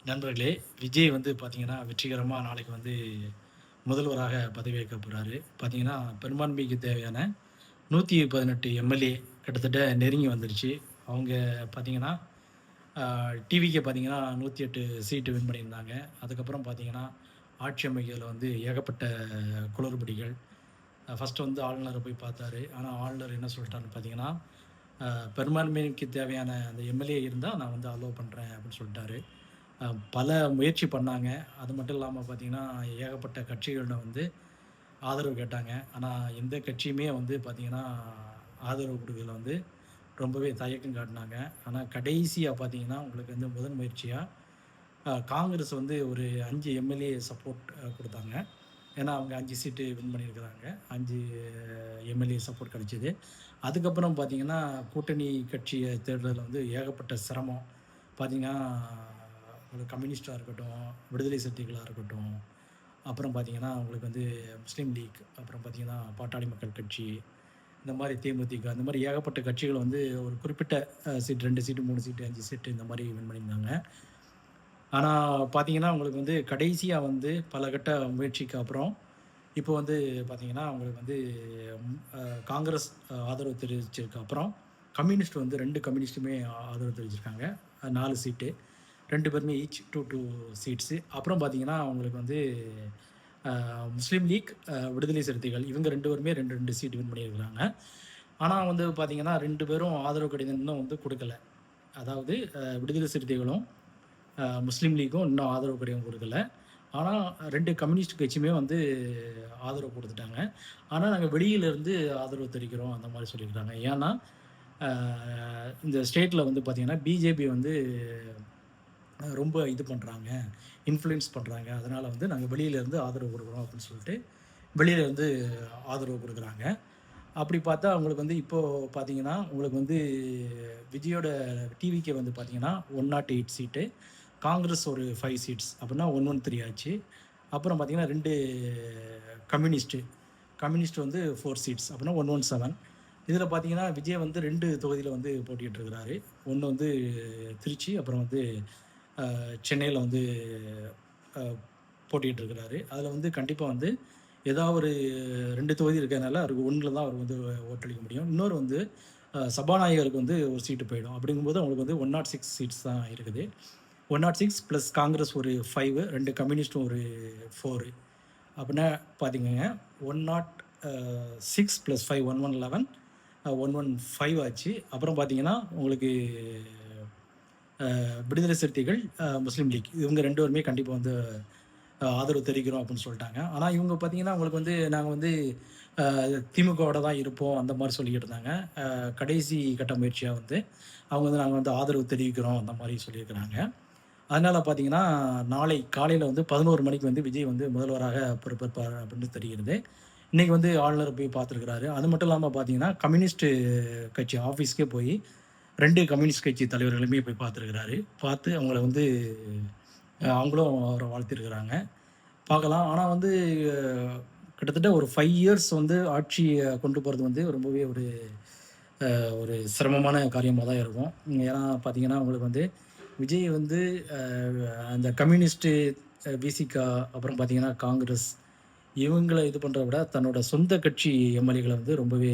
நண்பர்களே, விஜய் வந்து பார்த்தீங்கன்னா, வெற்றிகரமா நாளைக்கு வந்து முதல்வராக பதவியேற்க போறாரு. பார்த்தீங்கன்னா, பெரும்பான்மைக்கு தேவையான 118 எம்எல்ஏ கிட்டத்தட்ட நெருங்கி வந்துருச்சு. அவங்க பார்த்தீங்கன்னா, அ டிவிகே பார்த்தீங்கன்னா 108 சீட்டு வின் பண்ணியிருந்தாங்க. அதுக்கப்புறம் பார்த்தீங்கன்னா, ஆட்சி அமைக்கிறதுல வந்து ஏகப்பட்ட குளறுபடிகள். ஃபர்ஸ்ட்டு வந்து ஆளுநர போய் பார்த்தாரு. ஆனா, ஆளுநர் என்ன சொல்ட்டாருன்னு பார்த்தீங்கன்னா, அ பெரும்பான்மைக்கு தேவையான அந்த எம்எல்ஏ இருந்தா நான் வந்து அலோவ் பண்றேன் அப்படின்னு சொல்ட்டாரு. அ பல முயற்சி பண்ணாங்க. அது மட்டும் இல்லாம பார்த்தீங்கன்னா, ஏகப்பட்ட கட்சிகள்ல வந்து ஆதரவு கேட்டாங்க. ஆனா, எந்த கட்சியுமே வந்து பார்த்தீங்கன்னா, ஆதரவு குடுக்கல வந்து ரொம்பவே தயக்கம் காட்டுனாங்க. ஆனா, கடைசியா பார்த்தீங்கன்னா, உங்களுக்கு வந்து முதல் முயற்சியா காங்கிரஸ் வந்து ஒரு 5 எம்எல்ஏ சப்போர்ட் குடுத்தாங்க. ஏன்னா, அவங்க 5 சீட்டு வின் பண்ணியிருக்கிறாங்க. 5 எம்எல்ஏ சப்போர்ட் கிடைச்சது. அதுக்கப்புறம் பார்த்தீங்கன்னா, கூட்டணி கட்சிய தேடுறதுல வந்து ஏகப்பட்ட சிரமம். பார்த்தீங்கன்னா, ஒரு கம்யூனிஸ்ட்டா இருக்கட்டும், விடுதலை சிறுத்தைகளா இருக்கட்டும், அப்புறம் பார்த்தீங்கன்னா, உங்களுக்கு வந்து முஸ்லீம் லீக், அப்புறம் பார்த்தீங்கன்னா, பாட்டாளி மக்கள் கட்சி, இந்த மாரி தேமுதிக, இந்த மாரி ஏகப்பட்ட கட்சிகள் வந்து ஒரு குறிப்பிட்ட சீட் 2 சீட்டு, 3 சீட்டு, 5 சீட்டு இந்த மாரி வின் பண்ணியிருந்தாங்க. ஆனா பார்த்தீங்கன்னா, உங்களுக்கு வந்து கடைசியா வந்து பல கட்ட முயற்சிக்கு அப்புறம், இப்போ வந்து பார்த்தீங்கன்னா, உங்களுக்கு வந்து ம் அ காங்கிரஸ் ஆதரவு தெரிவிச்சதுக்கு அப்புறம், கம்யூனிஸ்ட் வந்து 2 கம்யூனிஸ்ட்டுமே ஆதரவு தெரிவிச்சிருக்காங்க. 4 சீட்டு. 2 பேருமே ஈச் 2 சீட்ஸு. அப்புறம் பார்த்தீங்கன்னா, உங்களுக்கு வந்து முஸ்லீம் லீக், விடுதலை சிறுத்தைகள் இவங்க 2 பேருமே 2, 2 சீட் வின் பண்ணியிருக்கிறாங்க. ஆனா வந்து பார்த்தீங்கன்னா, 2 பேரும் ஆதரவு கடிதம் இன்னும் வந்து குடுக்கல. அதாவது விடுதலை சிறுத்தைகளும், முஸ்லீம் லீக்கும் இன்னும் ஆதரவு கடிதம் குடுக்கல. ஆனா 2 கம்யூனிஸ்ட் கட்சியுமே வந்து ஆதரவு குடுத்துட்டாங்க. ஆனா நாங்க வெளியில இருந்து ஆதரவு தெரிவிக்கிறோம் அந்த மாரி சொல்லியிருக்காங்க. ஏன்னா, அ இந்த ஸ்டேட்ல வந்து பார்த்தீங்கன்னா, பிஜேபி வந்து ரொம்ப இது பண்றாங்க, இன்ஃப்ளூயன்ஸ் பண்றாங்க. அதனால வந்து நாங்க வெளியில இருந்து ஆதரவு குடுக்குறோம் அப்படின்னு சொல்லிட்டு, வெளியில இருந்து ஆதரவு குடுக்குறாங்க. அப்படி பார்த்தா உங்களுக்கு வந்து இப்போ பார்த்தீங்கன்னா, உங்களுக்கு வந்து விஜயோட டிவிகே வந்து பார்த்தீங்கன்னா, 108 சீட்டு, காங்கிரஸ் ஒரு 5 சீட்ஸ் அப்படின்னா 113 ஆச்சு. அப்புறம் பார்த்தீங்கன்னா 2 கம்யூனிஸ்ட் கம்யூனிஸ்ட் வந்து 4 சீட்ஸ் அப்படின்னா 117. இதில பார்த்தீங்கன்னா, விஜய் வந்து 2 தொகுதியில வந்து போட்டியிட்டு இருக்கிறாரு. ஒண்ணு வந்து திருச்சி, அப்புறம் வந்து சென்னையில வந்து அ போட்டியிட்டு இருக்கிறாரு. அதில வந்து கண்டிப்பா வந்து ஏதாவது ஒரு 2 தொகுதி இருக்கிறதுனால அவருக்கு 1ல தான் அவர் வந்து ஓட்டளிக்க முடியும். இன்னொரு வந்து சபாநாயகருக்கு வந்து ஒரு சீட்டு போயிடும். அப்படிங்கும்போது அவங்களுக்கு வந்து 106 சீட்ஸ் தான் இருக்குது. 106 பிளஸ் காங்கிரஸ் ஒரு 5, 2 கம்யூனிஸ்டும் ஒரு 4. அப்படின்னா பார்த்துக்கங்க 106 பிளஸ் 5 1111 115 ஆச்சு. அப்புறம் பார்த்தீங்கன்னா, உங்களுக்கு விடுதலை சிறுத்தைகள், முஸ்லீம் லீக் இவங்க 2 பேருமே கண்டிப்பா வந்து ஆதரவு தெரிவிக்கிறோம் அப்படின்னு சொல்லிட்டாங்க. ஆனா இவங்க பார்த்தீங்கன்னா, உங்களுக்கு வந்து நாங்க வந்து அ திமுகவோட தான் இருப்போம் அந்த மாரி சொல்லிக்கிட்டு இருந்தாங்க. கடைசி கட்ட முயற்சியா வந்து அவங்க வந்து நாங்க வந்து ஆதரவு தெரிவிக்கிறோம் அந்த மாரி சொல்லியிருக்கிறாங்க. அதனால பார்த்தீங்கன்னா, நாளை காலையில வந்து 11 மணிக்கு வந்து விஜய் வந்து முதல்வராக பொறுப்பேற்பார் அப்படின்னு தெரிகிறது. இன்னைக்கு வந்து ஆளுநர போய் பார்த்துருக்கிறாரு. அது மட்டும் இல்லாம பார்த்தீங்கன்னா, கம்யூனிஸ்ட் கட்சி ஆஃபீஸ்க்கே போய் 2 கம்யூனிஸ்ட் கட்சி தலைவர்களுமே போய் பார்த்துருக்கிறாரு. பார்த்து அவங்கள வந்து அவங்களும் அவர வாழ்த்திருக்கிறாங்க. பார்க்கலாம். ஆனா வந்து கிட்டத்தட்ட ஒரு 5 இயர்ஸ் வந்து ஆட்சிய கொண்டு போறது வந்து ரொம்பவே ஒரு சிரமமான காரியமா தான் இருக்கும். ஏன்னா பார்த்தீங்கன்னா, உங்களுக்கு வந்து விஜய் வந்து அ அந்த கம்யூனிஸ்ட், விசிகா, அப்புறம் பார்த்தீங்கன்னா காங்கிரஸ் இவங்கள இது பண்றத விட தன்னோட சொந்த கட்சி எம்எல்ஏக்கள வந்து ரொம்பவே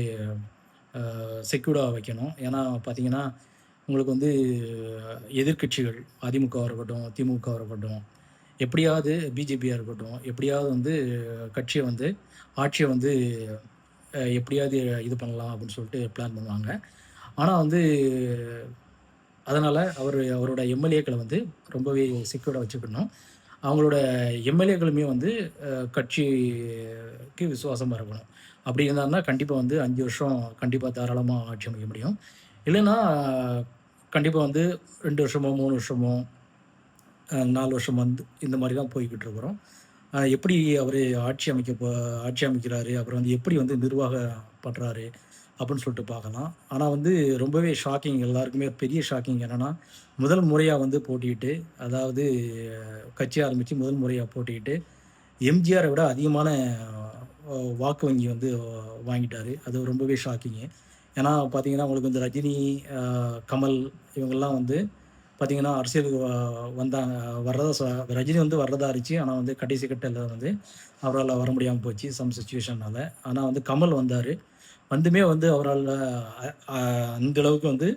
செக்யூர்டா வைக்கணும். ஏன்னா பார்த்தீங்கன்னா, உங்களுக்கு வந்து எதிர்க்கட்சிகள் அதிமுகவா இருக்கட்டும், திமுகவா இருக்கட்டும், எப்படியாவது பிஜேபியா இருக்கட்டும், எப்படியாவது வந்து கட்சிய வந்து ஆட்சிய வந்து எப்படியாவது இது பண்ணலாம் அப்படின்னு சொல்லிட்டு பிளான் பண்ணுவாங்க. ஆனா வந்து அதனால அவரோட எம்எல்ஏக்கள வந்து ரொம்பவே செக்யூர்டா வச்சுக்கணும். அவங்களோட எம்எல்ஏக்களுமே வந்து கட்சிக்கு விசுவாசமா இருக்கணும். அப்படி இருந்தாருன்னா, கண்டிப்பா வந்து 5 வருஷம் கண்டிப்பா தாராளமா ஆட்சி அமைக்க முடியும். இல்லைன்னா, கண்டிப்பா வந்து 2 வருஷமோ, 3 வருஷமோ, 4 வருஷம் வந்து இந்த மாரி தான் போய்க்கிட்டு இருக்கிறோம். எப்படி அவரு ஆட்சி அமைக்கிறாரு, அப்புறம் வந்து எப்படி வந்து நிர்வாகம் பண்றாரு அப்படின்னு சொல்லிட்டு பார்க்கலாம். ஆனா வந்து ரொம்பவே ஷாக்கிங் எல்லாருக்குமே பெரிய ஷாக்கிங் என்னன்னா, முதல் முறையா வந்து போட்டியிட்டு, அதாவது கட்சி ஆரம்பிச்சு முதல் முறையா போட்டியிட்டு, எம்ஜிஆர விட அதிகமான வாக்கு வங்கி வந்து வாங்கிட்டாரு. அது ரொம்பவே ஷாக்கிங்கு. ஏன்னா பார்த்தீங்கன்னா, உங்களுக்கு வந்து ரஜினி, அ கமல் இவங்கலாம் வந்து பார்த்தீங்கன்னா, அரசியலுக்கு வந்தாங்க. ரஜினி வந்து வர்றதா இருந்துச்சு. ஆனா வந்து கடைசி கட்டத்துல வந்து அவரால வர முடியாம போச்சு சம் சிச்சுவேஷன்னால. ஆனா வந்து கமல் வந்தாரு. வந்துமே வந்து அவரால அ அ அந்த அளவுக்கு வந்து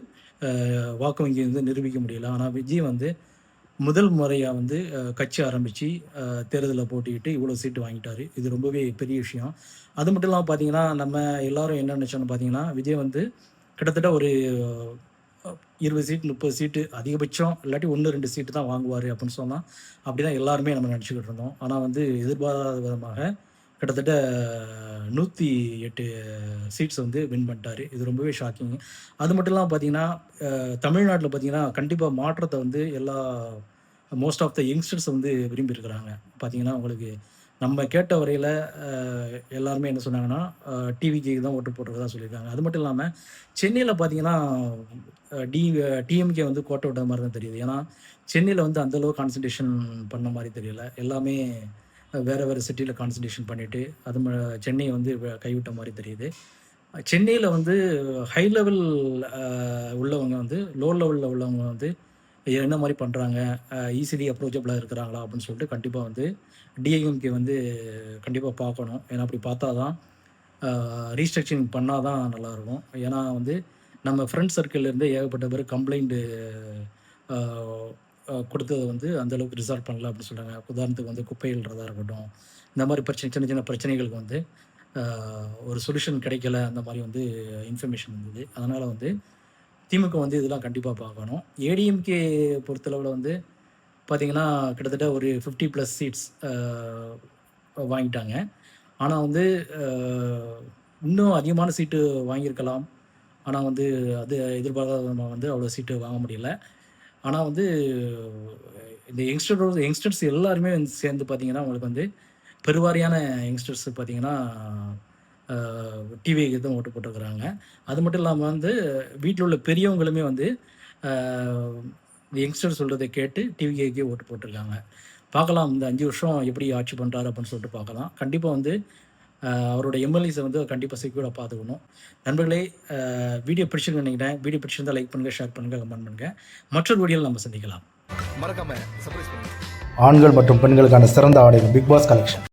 வாக்கு வங்கி வந்து நிரூபிக்க முடியல. ஆனா விஜய் வந்து முதல் முறையா வந்து கட்சி ஆரம்பிச்சு தேர்தல்ல போட்டியிட்டு இவ்வளோ சீட்டு வாங்கிட்டாரு. இது ரொம்பவே பெரிய விஷயம். அது மட்டும் இல்லாம பார்த்தீங்கன்னா, நம்ம எல்லாரும் என்ன நினைச்சோம்னு பார்த்தீங்கன்னா, விஜய் வந்து கிட்டத்தட்ட ஒரு 20 சீட், 30 சீட்டு அதிகபட்சம் இல்லாட்டி 1, 2 சீட்டு தான் வாங்குவாரு அப்படின்னு சொன்னா, அப்படிதான் எல்லாருமே நம்ம நினச்சுக்கிட்டு இருந்தோம். ஆனா வந்து எதிர்பாராத விதமாக கிட்டத்தட்ட 108 சீட்ஸ் வந்து வின் பண்ணிட்டாரு. இது ரொம்பவே ஷாக்கிங். அது மட்டும் இல்லாம பார்த்தீங்கன்னா, தமிழ்நாட்ல பார்த்தீங்கன்னா, கண்டிப்பா மாற்றத்த வந்து மோஸ்ட் ஆஃப் த யங்ஸ்டர்ஸ் வந்து விரும்பியிருக்கிறாங்க. பார்த்தீங்கன்னா, உங்களுக்கு நம்ம கேட்ட வரையில அ எல்லாருமே என்ன சொன்னாங்கன்னா, டிவிகேக்கு தான் ஓட்டு போட்டிருக்கதா சொல்லியிருக்காங்க. அது மட்டும் இல்லாம சென்னையில பார்த்தீங்கன்னா, டிஎம்கே வந்து கோட்ட விட்ட மாரி தான் தெரியுது. ஏன்னா, சென்னையில வந்து அந்த அளவு கான்சன்ட்ரேஷன் பண்ண மாரி தெரியல. எல்லாமே வேற வேற சிட்டில கான்சன்ட்ரேஷன் பண்ணிட்டு, அது சென்னைய வந்து கைவிட்ட மாரி தெரியுது. சென்னையில வந்து ஹை லெவல் அ உள்ளவங்க வந்து, லோ லெவல்ல உள்ளவங்க வந்து என்ன மாரி பண்றாங்க? ஈஸிலி அப்ரோச்சபிளா இருக்கிறாங்களா? அப்படின்னு சொல்லிட்டு கண்டிப்பா வந்து டிஎம்கே வந்து கண்டிப்பா பார்க்கணும். ஏன்னா அப்படி பார்த்தா தான் ரீஸ்ட்ரக்சரிங் பண்ணா தான் நல்லாயிருக்கும். ஏன்னா வந்து நம்ம ஃப்ரெண்ட் சர்க்கிள்லேருந்தே ஏகப்பட்ட பேர் கம்ப்ளைண்ட் அ குடுத்தது வந்து அந்த அளவுக்கு ரிசால்வ் பண்ணல அப்படின்னு சொல்றாங்க. உதாரணத்துக்கு வந்து குப்பை அள்ளுறதா இருக்கட்டும். இந்த மாரி சின்ன சின்ன பிரச்சனைகளுக்கு வந்து அ ஒரு சொல்யூஷன் கிடைக்கல. அந்த மாரி வந்து இன்ஃபர்மேஷன் வந்தது. அதனால வந்து திமுக வந்து இதெல்லாம் கண்டிப்பா பார்க்கணும். ஏடிஎம்கே பொறுத்தளவுல வந்து பார்த்தீங்கன்னா, கிட்டத்தட்ட ஒரு 50 பிளஸ் சீட்ஸ் வாங்கிட்டாங்க. ஆனா வந்து அ இன்னும் அதிகமான சீட்டு வாங்கியிருக்கலாம். ஆனா வந்து அது எதிர்பாராத விதமா வந்து அவ்வளோ சீட்டு வாங்க முடியல. ஆனா வந்து இந்த யங்ஸ்டர்ஸ் எல்லாருமே வந்து சேர்ந்து பார்த்தீங்கன்னா, உங்களுக்கு வந்து பெருவாரியான யங்ஸ்டர்ஸ் பார்த்தீங்கன்னா, அ டிவிக்கு தான் ஓட்டு போட்டுருக்காங்க. அது மட்டும் இல்லாம வந்து வீட்ல உள்ள பெரியவங்களுமே வந்து அ யங்ஸ்டர் சொல்றத கேட்டு டிவிகேக்கே ஓட்டு போட்டுருக்காங்க. பார்க்கலாம் இந்த 5 வருஷம் எப்படி ஆட்சி பண்றாரு அப்படின்னு சொல்லிட்டு பார்க்கலாம். கண்டிப்பா வந்து அவரோட எம்எல்ஏஸ வந்து கண்டிப்பா செக்யூர்டா பார்த்துக்கணும். நண்பர்களே வீடியோ பிடிச்சிருக்குன்னு நினைக்கிறேன். வீடியோ பிடிச்சிருந்தா லைக் பண்ணுங்க, ஷேர் பண்ணுங்க, கமெண்ட் பண்ணுங்க. மற்றொரு வீடியோல நம்ம சந்திக்கலாம். மறக்காம சர்ப்ரைஸ் பண்ணுங்க. ஆண்கள் மற்றும் பெண்களுக்கான சிறந்த ஆடைகள் பிக் பாஸ் கலெக்ஷன்.